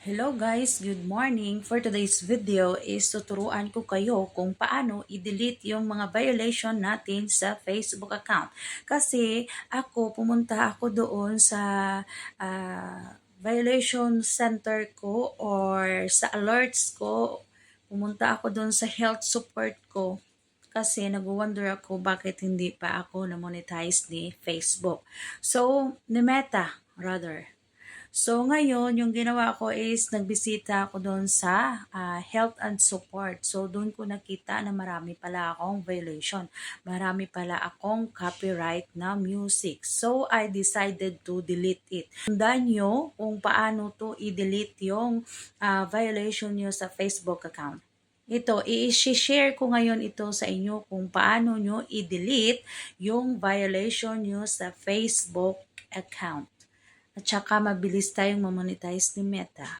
Hello guys, good morning. For today's video is tuturuan ko kayo kung paano i-delete yung mga violation natin sa Facebook account. Kasi pumunta ako doon sa violation center ko or sa alerts ko. Pumunta ako doon sa health support ko kasi nag-wonder ako bakit hindi pa ako na-monetize ni Facebook. So, ni Meta rather. So ngayon, yung ginawa ko is nagbisita ako doon sa health and support. So doon ko nakita na marami pala akong violation. Marami pala akong copyright na music. So I decided to delete it. Sundan nyo kung paano to i-delete yung violation nyo sa Facebook account. Ito, i-share ko ngayon ito sa inyo kung paano nyo i-delete yung violation nyo sa Facebook account. At saka mabilis tayong mamonetize ni Meta.